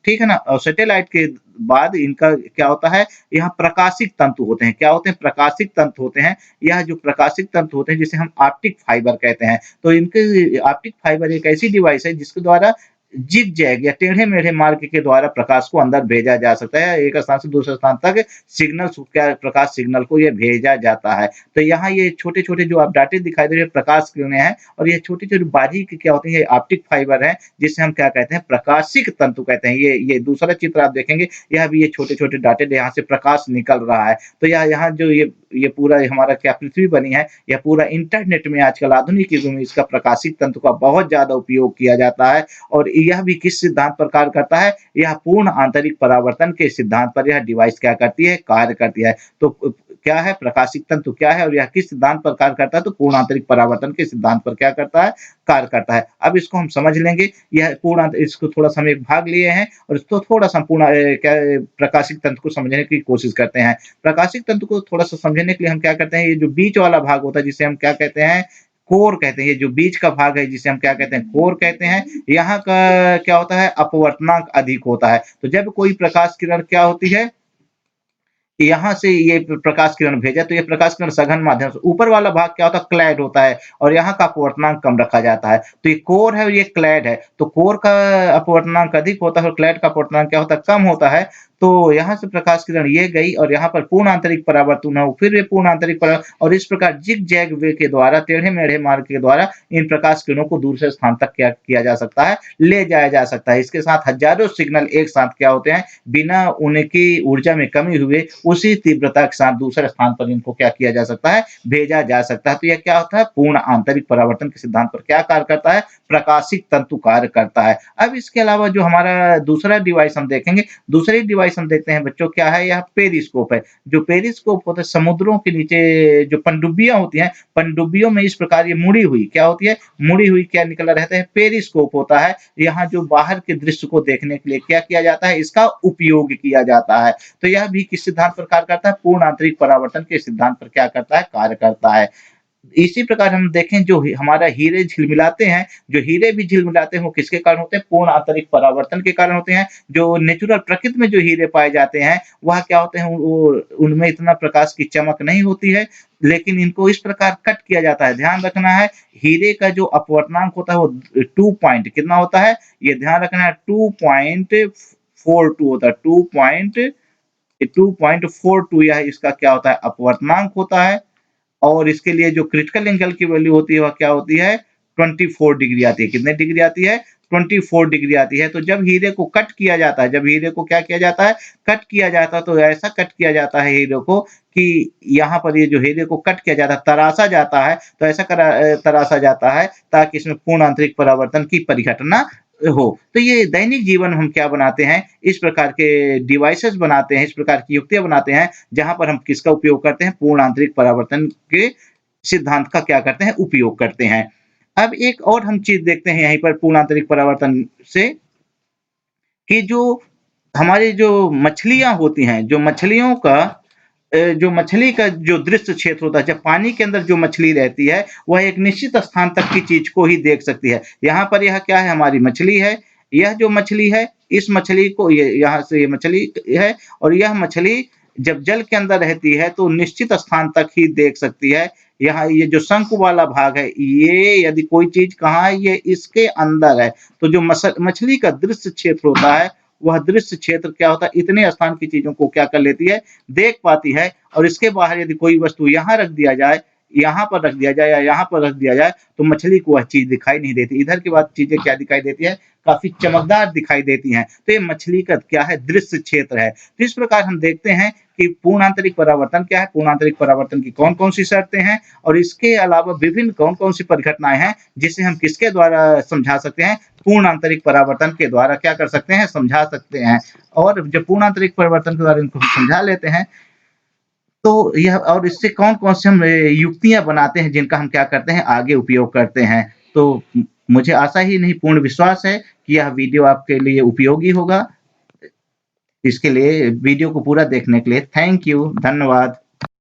ठीक है ना? और सैटेलाइट के बाद इनका क्या होता है? यहाँ प्रकाशिक तंतु होते हैं। क्या होते हैं? प्रकाशिक तंतु होते हैं। यह जो प्रकाशिक तंतु होते हैं, जिसे हम ऑप्टिक फाइबर कहते हैं। तो इनके ऑप्टिक फाइबर एक ऐसी डिवाइस है जिसके द्वारा ज़िग-ज़ैग या टेढ़े-मेढ़े मार्ग के द्वारा प्रकाश को अंदर भेजा जा सकता है। एक स्थान से दूसरे स्थान तक सिग्नल क्या प्रकाश सिग्नल को ये भेजा जाता है। तो यहाँ ये छोटे-छोटे जो आप डाटे दिखाई दे रहे हैं प्रकाश किरणें हैं, और ये छोटी-छोटी बारीक क्या होती है? ये ऑप्टिक फाइबर है, जिसे हम क्या कहते हैं? प्रकाशिक तंतु कहते हैं। ये दूसरा चित्र आप देखेंगे, यह भी ये छोटे-छोटे डाटे यहाँ से प्रकाश निकल रहा है। तो यह यहाँ जो ये पूरा हमारा क्या पृथ्वी बनी है, यह पूरा इंटरनेट में आजकल आधुनिक युग में इसका प्रकाशिक तंतु का बहुत ज़्यादा उपयोग किया जाता है। और यह भी किस सिद्धांत पर कार्य करता है? यह पूर्ण आंतरिक परावर्तन के सिद्धांत पर यह डिवाइस क्या करती है? कार्य करती है। तो क्या है? प्रकाशिक तंतु क्या है और यह किस सिद्धांत पर कार्य करता है? तो पूर्ण आंतरिक परावर्तन के सिद्धांत पर क्या करता है? कार्य करता है। अब इसको हम समझ लेंगे। यह इसको थोड़ा-सा हम एक भाग लिए हैं और इसको थोड़ा-सा पूर्ण क्या प्रकाशिक तंत्र को समझने की कोशिश करते हैं। प्रकाशिक तंत्र को थोड़ा-सा समझने के लिए हम क्या करते हैं? ये जो बीच वाला भाग होता है, जिसे हम क्या कहते हैं? कोर कहते हैं। ये जो बीच का भाग है, जिसे हम क्या कहते हैं? कोर कहते हैं। यहाँ का क्या होता है? अपवर्तनांक अधिक होता है। तो जब कोई प्रकाश किरण क्या होती है? यहाँ से ये प्रकाश किरण भेजा, तो ये प्रकाश किरण सघन माध्यम से ऊपर वाला भाग क्या होता है? क्लैड होता है, और यहाँ का अपवर्तनांक कम रखा जाता है। तो ये कोर है और ये क्लैड है। तो कोर का अपवर्तनांक अधिक होता है और क्लैड का अपवर्तनांक क्या होता है? कम होता है। तो यहाँ से प्रकाश किरण ये गई और यहाँ पर पूर्ण आंतरिक परावर्तन हो, फिर ये पूर्ण आंतरिक परा और इस प्रकार ज़िग-ज़ैग वे के द्वारा, टेढ़े-मेढ़े मार्ग के द्वारा इन प्रकाश किरणों को दूसरे स्थान तक क्या किया जा सकता है? ले जाया जा सकता है। इसके साथ हज़ारों सिग्नल एक साथ क्या होते हैं? बिना उनकी ऊर्जा में कमी हुए उसी तीव्रता के साथ दूसरे स्थान पर इनको क्या किया जा सकता है? भेजा जा सकता है। तो यह क्या होता है? पूर्ण आंतरिक परावर्तन के सिद्धांत पर क्या कार्य करता है? प्रकाशिक तंतु कार्य करता है। अब इसके अलावा जो हमारा दूसरा डिवाइस हम देखेंगे, दूसरी डिवाइस हम देखते हैं बच्चों, क्या है? यह पेरिस्कोप है। जो पेरिस्कोप होता है, समुद्रों के नीचे जो पनडुब्बियाँ होती हैं, पनडुब्बियों में इस प्रकार ये मुड़ी हुई क्या होती है? मुड़ी हुई क्या निकला रहता है? पेरिस्कोप होता है। यहाँ जो बाहर के दृश्य को देखने के लिए क्या किया जाता है? इसका उपयोग किया जाता है। तो यह भी किस सिद्धांत पर कार्य करता है? पूर्ण आंतरिक परावर्तन के सिद्धांत पर क्या करता है? कार्य करता है। इसी प्रकार हम देखें, जो हमारा हीरे झिलमिलाते हैं, जो हीरे भी झिलमिलाते हैं, वो किसके कारण होते हैं? पूर्ण आंतरिक परावर्तन के कारण होते हैं। जो नेचुरल प्रकृति में जो हीरे पाए जाते हैं, वह क्या होते हैं? वो उनमें इतना प्रकाश की चमक नहीं होती है, लेकिन इनको इस प्रकार कट किया जाता है। ध्यान रखना है, हीरे का जो अपवर्तनांक होता है वो 2 पॉइंट कितना होता है? ये ध्यान रखना है, 2.42 होता है। 2.42 यह इसका क्या होता है? अपवर्तनांक होता है। और इसके लिए जो क्रिटिकल एंगल की वैल्यू होती है, वह क्या होती है? 24 डिग्री आती है। कितने डिग्री आती है? 24 डिग्री आती है। तो जब हीरे को कट किया जाता है, जब हीरे को क्या किया जाता है? कट किया जाता है, तो ऐसा कट किया जाता है हीरे को कि यहाँ पर ये जो हीरे को कट किया जाता है, तराशा जाता है, तो ऐसा तराशा जाता है ताकि इसमें पूर्ण आंतरिक परावर्तन की परिघटना हो। तो ये दैनिक जीवन में हम क्या बनाते हैं? इस प्रकार के डिवाइसेस बनाते हैं, इस प्रकार की युक्तियाँ बनाते हैं, जहाँ पर हम किसका उपयोग करते हैं? पूर्ण आंतरिक परावर्तन के सिद्धांत का क्या करते हैं? उपयोग करते हैं। अब एक और हम चीज़ देखते हैं यहीं पर पूर्ण आंतरिक परावर्तन से, कि जो हमारी जो मछलियाँ होती हैं, जो मछलियों का जो मछली का जो दृश्य क्षेत्र होता है, जब पानी के अंदर जो मछली रहती है, वह एक निश्चित स्थान तक की चीज़ को ही देख सकती है। यहाँ पर यह क्या है? हमारी मछली है। यह जो मछली है, इस मछली को ये यहाँ से ये मछली है, और यह मछली जब जल के अंदर रहती है तो निश्चित स्थान तक ही देख सकती है। यहाँ ये जो शंकु वाला भाग है, ये यदि कोई चीज़ कहाँ है, ये इसके अंदर है। तो जो मछली का दृश्य क्षेत्र होता है, वह दृश्य क्षेत्र क्या होता है, इतने स्थान की चीज़ों को क्या कर लेती है, देख पाती है। और इसके बाहर यदि कोई वस्तु यहाँ रख दिया जाए, यहाँ पर रख दिया जाए या यहाँ पर रख दिया जाए, तो मछली को वह चीज़ दिखाई नहीं देती। इधर की बात चीज़ें क्या दिखाई देती है, काफ़ी चमकदार दिखाई देती हैं। तो ये मछली का क्या है, दृश्य क्षेत्र है। तो इस प्रकार हम देखते हैं कि पूर्ण आंतरिक परावर्तन क्या है, पूर्ण आंतरिक परावर्तन की कौन-कौन सी शर्तें हैं और इसके अलावा विभिन्न कौन-कौन सी परिघटनाएँ हैं, जिसे हम किसके द्वारा समझा सकते हैं, पूर्ण आंतरिक परावर्तन के द्वारा क्या कर सकते हैं, समझा सकते हैं। और जब पूर्ण आंतरिक परिवर्तन के द्वारा इनको हम समझा लेते हैं, तो यह और इससे कौन-कौन से हम युक्तियाँ बनाते हैं जिनका हम क्या करते हैं आगे उपयोग करते हैं। तो मुझे आशा ही नहीं पूर्ण विश्वास है कि यह वीडियो आपके लिए उपयोगी होगा। इसके लिए वीडियो को पूरा देखने के लिए थैंक यू, धन्यवाद।